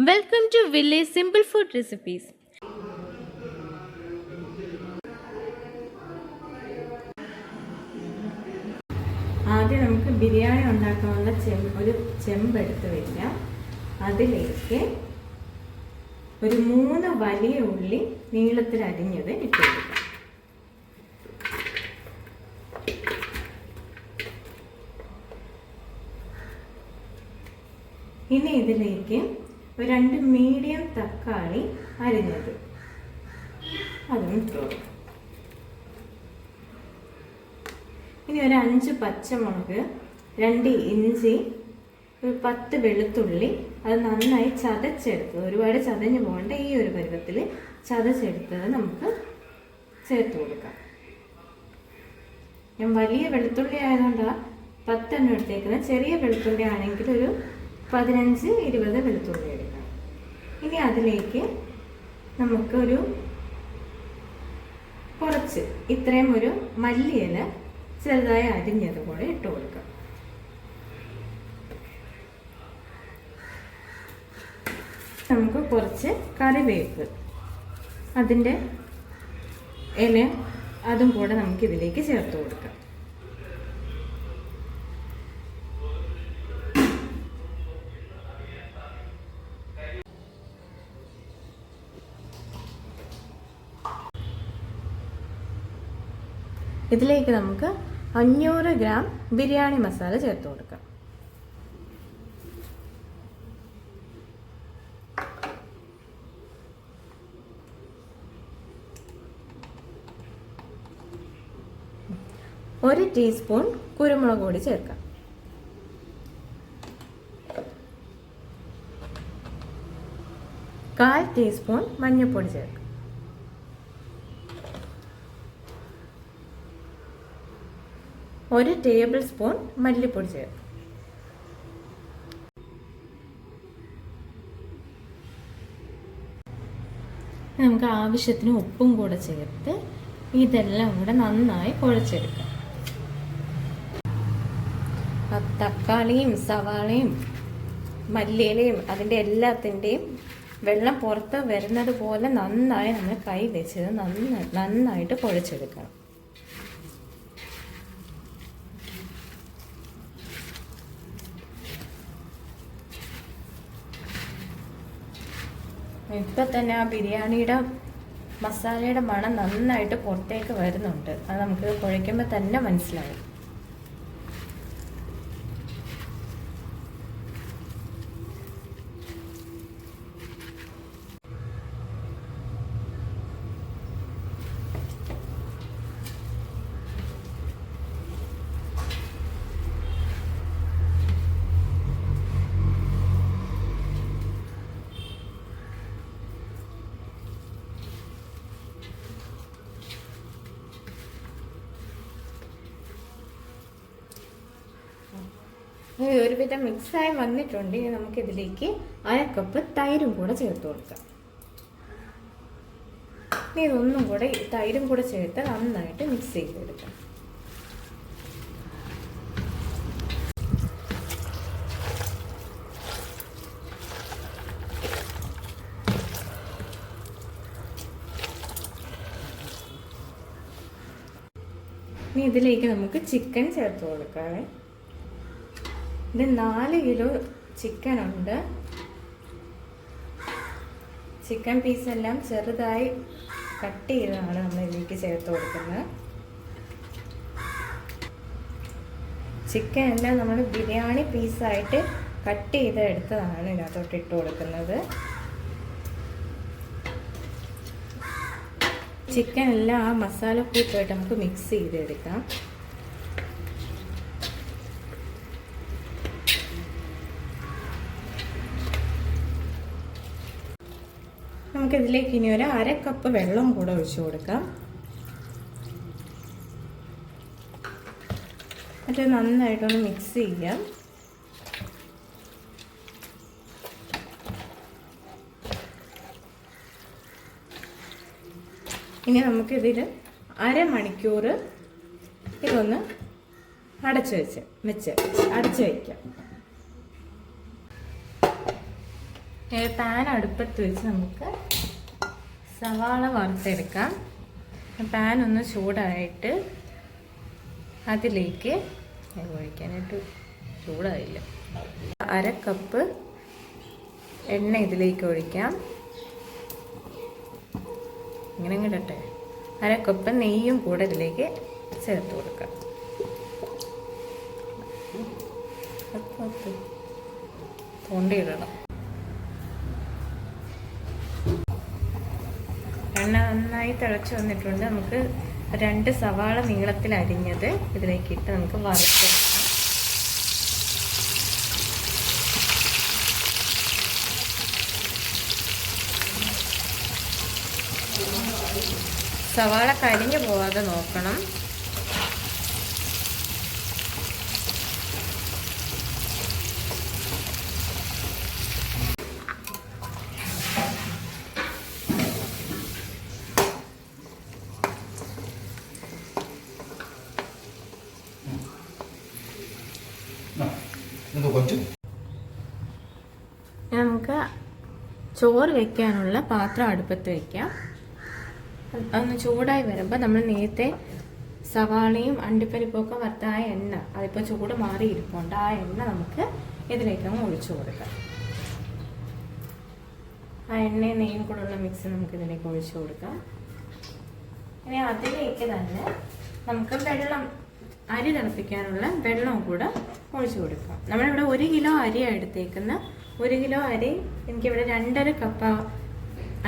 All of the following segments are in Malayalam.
Welcome to Village Simple Food Recipes. ആദ്യം നമുക്ക് ബിരിയാണി ഉണ്ടാക്കാനുള്ള ഒരു ചെമ്പെടുത്ത് വയ്ക്കാം. അതിലേക്ക് ഒരു 3 വലിയ ഉള്ളി നീളത്തിൽ അരിഞ്ഞത് ഇട്ട് കൊടുക്കാം. ഇനി ഇതിലേക്ക് 2 മീഡിയം തക്കാളി അരിഞ്ഞത് അതും ഇട്ട് കൊടുക്കാം. ഇനി ഒരു 5 പച്ചമുളക്, 2 ഇഞ്ചി, ഒരു 10 വെളുത്തുള്ളി, അത് നന്നായി ചതച്ചെടുത്തത്, ഒരുപാട് ചതഞ്ഞു പോകേണ്ട ഈ ഒരു പരുവത്തിൽ ചതച്ചെടുത്തത് നമുക്ക് ചേർത്ത് കൊടുക്കാം. ഞാൻ വലിയ വെളുത്തുള്ളി ആയതുകൊണ്ടാണ് 10 എണ്ണം എടുത്തേക്കുന്നത്. ചെറിയ വെളുത്തുള്ളി ആണെങ്കിൽ ഒരു 15-20 വെളുത്തുള്ളി എടുക്കാം. ഇനി അതിലേക്ക് നമുക്കൊരു കുറച്ച് ഇത്രയും ഒരു മല്ലിയില ചെറുതായി അരിഞ്ഞത് കൂടെ ഇട്ട് കൊടുക്കാം. നമുക്ക് കുറച്ച് കറിവേപ്പ്, അതിൻ്റെ ഇല അതും കൂടെ നമുക്ക് ഇതിലേക്ക് ചേർത്ത് കൊടുക്കാം. ഇതിലേക്ക് നമുക്ക് 500 ഗ്രാം ബിരിയാണി മസാല ചേർത്ത് കൊടുക്കാം. ഒരു ടീസ്പൂൺ കുരുമുളക് പൊടി ചേർക്കാം. കാൽ ടീസ്പൂൺ മഞ്ഞൾപ്പൊടി ചേർക്കാം. ഒരു ടേബിൾ സ്പൂൺ മല്ലിപ്പൊടി ചേർക്കാം. നമുക്ക് ആവശ്യത്തിന് ഉപ്പും കൂടെ ചേർത്ത് ഇതെല്ലാം കൂടെ നന്നായി കുഴച്ചെടുക്കാം. തക്കാളിയും സവാളയും മല്ലിയിലയും അതിൻ്റെ എല്ലാത്തിൻ്റെയും വെള്ളം പുറത്ത് വരുന്നത് പോലെ നന്നായി നമ്മൾ കൈ വെച്ചത് നന്നായിട്ട് കുഴച്ചെടുക്കണം. ഇപ്പം തന്നെ ആ ബിരിയാണിയുടെ മസാലയുടെ മണം നന്നായിട്ട് പുറത്തേക്ക് വരുന്നുണ്ട്. അത് നമുക്ക് കുഴയ്ക്കുമ്പോൾ തന്നെ മനസ്സിലാവും. ഒരുവിധം മിക്സായി വന്നിട്ടുണ്ട്. ഇനി നമുക്കിതിലേക്ക് 1/2 കപ്പ് തൈരും കൂടെ ചേർത്ത് കൊടുക്കാം. ഇനി ഇതൊന്നും കൂടെ തൈരും കൂടെ ചേർത്ത് നന്നായിട്ട് മിക്സ് ചെയ്ത് കൊടുക്കാം. ഇനി ഇതിലേക്ക് നമുക്ക് ചിക്കൻ ചേർത്ത് കൊടുക്കാം. ഇത് 4 കിലോ ചിക്കൻ ഉണ്ട്. ചിക്കൻ പീസെല്ലാം ചെറുതായി കട്ട് ചെയ്തതാണ് നമ്മൾ ഇതിലേക്ക് ചേർത്ത് കൊടുക്കുന്നത്. ചിക്കൻ എല്ലാം നമ്മൾ ബിരിയാണി പീസായിട്ട് കട്ട് ചെയ്ത് എടുത്തതാണ് ഇതിനകത്തോട്ട് ഇട്ട് കൊടുക്കുന്നത്. ചിക്കൻ എല്ലാം ആ മസാലക്കൂട്ടായിട്ട് നമുക്ക് മിക്സ് ചെയ്തെടുക്കാം. നമുക്കിതിലേക്ക് ഇനി ഒരു 1/2 കപ്പ് വെള്ളം കൂടെ ഒഴിച്ചു കൊടുക്കാം. എന്നിട്ട് നന്നായിട്ടൊന്ന് മിക്സ് ചെയ്യാം. ഇനി നമുക്കിതിൽ അരമണിക്കൂർ ഇതൊന്ന് അടച്ചു വയ്ക്കാം. പാൻ അടുപ്പത്ത് വെച്ച് നമുക്ക് സവാള വറുത്തെടുക്കാം. പാൻ ഒന്ന് ചൂടായിട്ട് അതിലേക്ക് ഒഴിക്കാനായിട്ട് ചൂടായില്ല. 1/2 കപ്പ് എണ്ണ ഇതിലേക്ക് ഒഴിക്കാം. ഇങ്ങനെ ഇടട്ടെ. 1/2 കപ്പ് നെയ്യും കൂടെ ഇതിലേക്ക് ചേർത്ത് കൊടുക്കാം. തോണ്ടിയിടണം. എണ്ണ നന്നായി തിളച്ച് വന്നിട്ടുണ്ട്. നമുക്ക് 2 സവാള നീളത്തിൽ അരിഞ്ഞത് ഇതിലേക്ക് ഇട്ട് നമുക്ക് വറുത്തെടുക്കാം. സവാള കരിഞ്ഞു പോവാതെ നോക്കണം. നമുക്ക് ചോറ് വെക്കാനുള്ള പാത്രം അടുപ്പത്ത് വെക്കാം. അതൊന്ന് ചൂടായി വരുമ്പോൾ നമ്മൾ നേരത്തെ സവാളയും അണ്ടിപ്പരിപ്പൊക്കെ വറുത്തായ എണ്ണ, അതിപ്പോൾ ചൂട് മാറിയിരിപ്പുണ്ട്, ആ എണ്ണ നമുക്ക് ഇതിലേക്കങ്ങ് ഒഴിച്ചു കൊടുക്കാം. ആ എണ്ണയും നെയ്യും കൂടെയുള്ള മിക്സ് നമുക്ക് ഇതിലേക്ക് ഒഴിച്ചു കൊടുക്കാം. ഇനി അതിലേക്ക് തന്നെ നമുക്ക് അരി തിളപ്പിക്കാനുള്ള വെള്ളവും കൂടെ ഒഴിച്ചു കൊടുക്കാം. നമ്മളിവിടെ 1 കിലോ അരിയാണ് എടുത്തേക്കുന്ന. 1 കിലോ അരി എനിക്കിവിടെ 2.5 കപ്പ്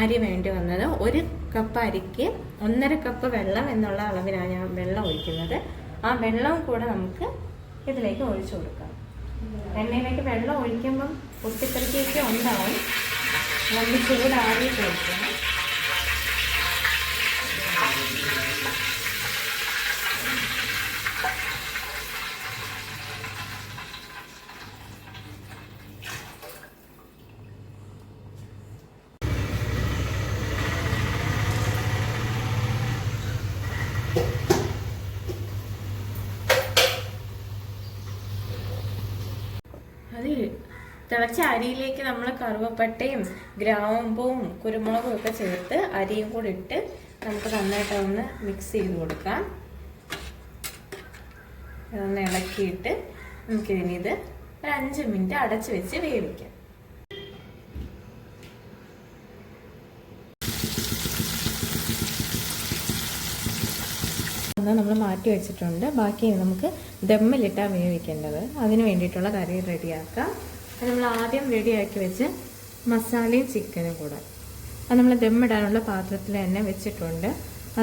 അരി വേണ്ടി വന്നത്. 1 കപ്പ് അരിക്ക് 1.5 കപ്പ് വെള്ളം എന്നുള്ള അളവിലാണ് ഞാൻ വെള്ളം ഒഴിക്കുന്നത്. ആ വെള്ളവും കൂടെ നമുക്ക് ഇതിലേക്ക് ഒഴിച്ചു കൊടുക്കാം. എണ്ണയിലേക്ക് വെള്ളം ഒഴിക്കുമ്പം പൊട്ടിത്തെറിക്കൊക്കെ ഉണ്ടാവും. നമ്മൾ ചൂടാറിയിട്ട് ഒഴിക്കണം. അത് തിളച്ച അരിയിലേക്ക് നമ്മൾ കറുവപ്പട്ടയും ഗ്രാമ്പും കുരുമുളകും ഒക്കെ ചേർത്ത് അരിയും കൂടി ഇട്ട് നമുക്ക് നന്നായിട്ട് ഒന്ന് മിക്സ് ചെയ്ത് കൊടുക്കാം. ഇതൊന്ന് ഇളക്കിയിട്ട് നമുക്കിതിന് ഇത് ഒരു 5 മിനിറ്റ് അടച്ച് വെച്ച് വേവിക്കാം. നമ്മൾ മാറ്റി വെച്ചിട്ടുണ്ട്. ബാക്കി നമുക്ക് ദമ്മിലിട്ടാണ് വേവിക്കേണ്ടത്. അതിന് വേണ്ടിയിട്ടുള്ള കറി റെഡിയാക്കാം. അത് നമ്മൾ ആദ്യം റെഡിയാക്കി വെച്ച് മസാലയും ചിക്കനും കൂടെ അത് നമ്മൾ ദമ്മിടാനുള്ള പാത്രത്തിൽ തന്നെ വെച്ചിട്ടുണ്ട്.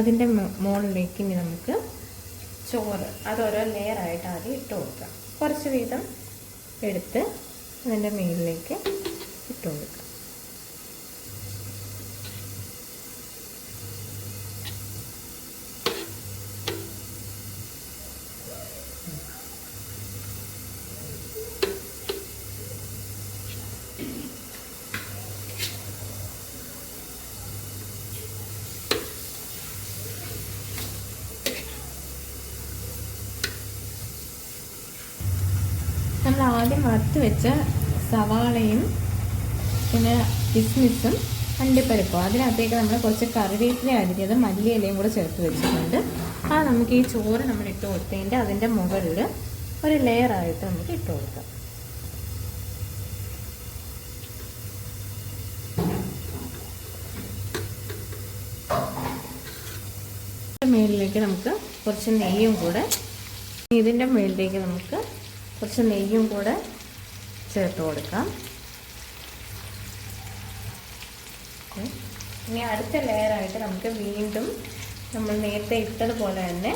അതിൻ്റെ മുകളിലേക്ക് ഇനി നമുക്ക് ചോറ് അതോരോ ലെയറായിട്ട് ആദ്യം ഇട്ട് കൊടുക്കാം. കുറച്ച് വീതം എടുത്ത് അതിൻ്റെ മുകളിലേക്ക് ഇട്ട് കൊടുക്കാം. നമ്മൾ ആദ്യം വറുത്ത് വെച്ച സവാളയും പിന്നെ കിസ്മിസും അണ്ടിപ്പരിപ്പും അതിനകത്തേക്ക് നമ്മൾ കുറച്ച് കറിവേപ്പില അരിഞ്ഞത് മല്ലിയിലയും കൂടെ ചേർത്ത് വെച്ചിട്ടുണ്ട്. ആ നമുക്ക് ഈ ചോറ് നമ്മൾ ഇട്ട് കൊടുത്തതിൻ്റെ അതിൻ്റെ മുകളിൽ ഒരു ലെയറായിട്ട് നമുക്ക് ഇട്ട് കൊടുക്കാം. മേളിലേക്ക് നമുക്ക് കുറച്ച് നെയ്യും കൂടെ ഇതിൻ്റെ മേളിലേക്ക് നമുക്ക് കുറച്ച് നെയ്യും കൂടെ ചേർത്ത് കൊടുക്കാം. ഇനി അടുത്ത ലെയറായിട്ട് നമുക്ക് വീണ്ടും നമ്മൾ നേരത്തെ ഇട്ടതുപോലെ തന്നെ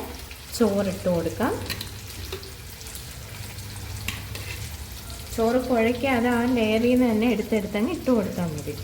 ചോറിട്ട് കൊടുക്കാം. ചോറ് കുഴയ്ക്കാതെ ആ ലെയറിൽ നിന്ന് തന്നെ എടുത്തെടുത്തങ്ങ് ഇട്ട് കൊടുത്താൽ മതി.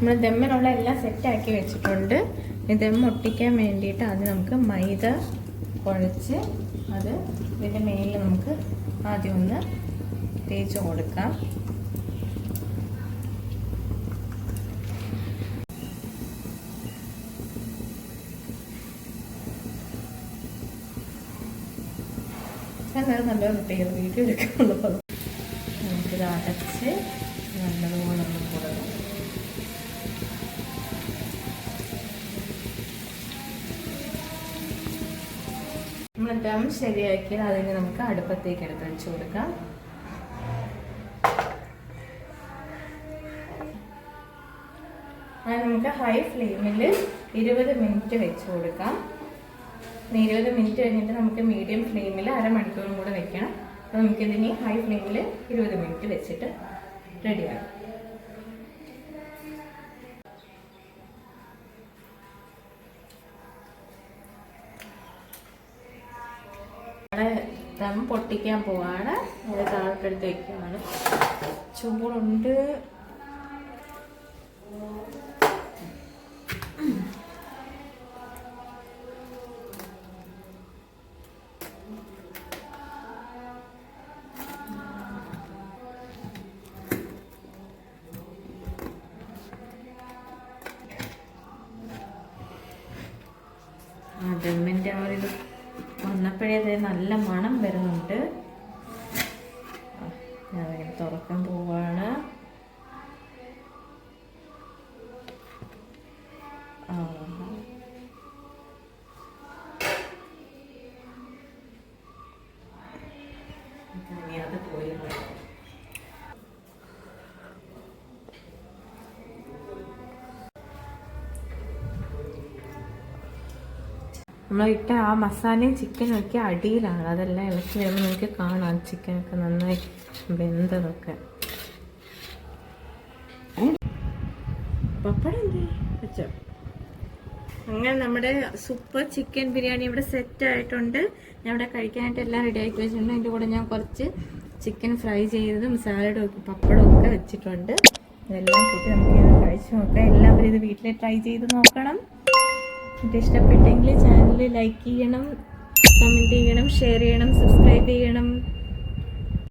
നമ്മൾ ദമ്മിനുള്ള എല്ലാം സെറ്റാക്കി വെച്ചിട്ടുണ്ട്. ദം ഒട്ടിക്കാൻ വേണ്ടിയിട്ട് അത് നമുക്ക് മൈദ കുഴച്ച് അത് ഇതിൻ്റെ മേലിൽ നമുക്ക് ആദ്യം ഒന്ന് തേച്ച് കൊടുക്കാം. നല്ല പ്രത്യേക വീഡിയോ എടുക്കുന്നുള്ളൂ. നമുക്കിത് അടച്ച് നല്ലതുപോലെ ഒന്ന് കൊടുക്കാം. നമ്മൾ ദം ശരിയാക്കിയാൽ അതിന് നമുക്ക് അടുപ്പത്തേക്ക് എടുത്ത് വെച്ച് കൊടുക്കാം. അത് നമുക്ക് ഹൈ ഫ്ലെയിമിൽ 20 മിനിറ്റ് വെച്ച് കൊടുക്കാം. 20 മിനിറ്റ് കഴിഞ്ഞിട്ട് നമുക്ക് മീഡിയം ഫ്ലെയിമിൽ അരമണിക്കൂറും കൂടെ വെക്കണം. അപ്പോൾ നമുക്കിതിന് ഹൈ ഫ്ലെയിമിൽ 20 മിനിറ്റ് വെച്ചിട്ട് റെഡിയാകും. ദം പൊട്ടിക്കാൻ പോവാണ്. അത് താഴത്തെടുത്ത് വയ്ക്കുകയാണ്. ചൂടുണ്ട്. ദമ്മിൻ്റെ ആ ഒരു വന്നപ്പോഴേ അത് നല്ല മണം വരുന്നുണ്ട്. ഞാൻ തുറക്കാൻ പോവാണ്. അത് പോയി നമ്മളിട്ട ആ മസാലയും ചിക്കനും ഒക്കെ അടിയിലാണ്. അതെല്ലാം ഇളക്കി വരുമ്പോൾ നമുക്ക് കാണാം ചിക്കനൊക്കെ നന്നായി വെന്തതൊക്കെ. പപ്പടം എന്തേ വെച്ചോ? അങ്ങനെ നമ്മുടെ സൂപ്പർ ചിക്കൻ ബിരിയാണി ഇവിടെ സെറ്റ് ആയിട്ടുണ്ട്. ഞാൻ ഇവിടെ കഴിക്കാനായിട്ട് എല്ലാം റെഡി ആക്കി വെച്ചിട്ടുണ്ട്. അതിൻ്റെ കൂടെ ഞാൻ കുറച്ച് ചിക്കൻ ഫ്രൈ ചെയ്തതും സാലഡും പപ്പടവും ഒക്കെ വെച്ചിട്ടുണ്ട്. ഇതെല്ലാം കൂട്ടി നമുക്ക് ഇത് കഴിച്ച് നോക്കാം. എല്ലാവരും ഇത് വീട്ടിൽ ട്രൈ ചെയ്ത് നോക്കണം. ഇത് ഇഷ്ടപ്പെട്ടെങ്കിൽ ചാനൽ ലൈക്ക് ചെയ്യണം, കമൻറ്റ് ചെയ്യണം, ഷെയർ ചെയ്യണം, സബ്സ്ക്രൈബ് ചെയ്യണം.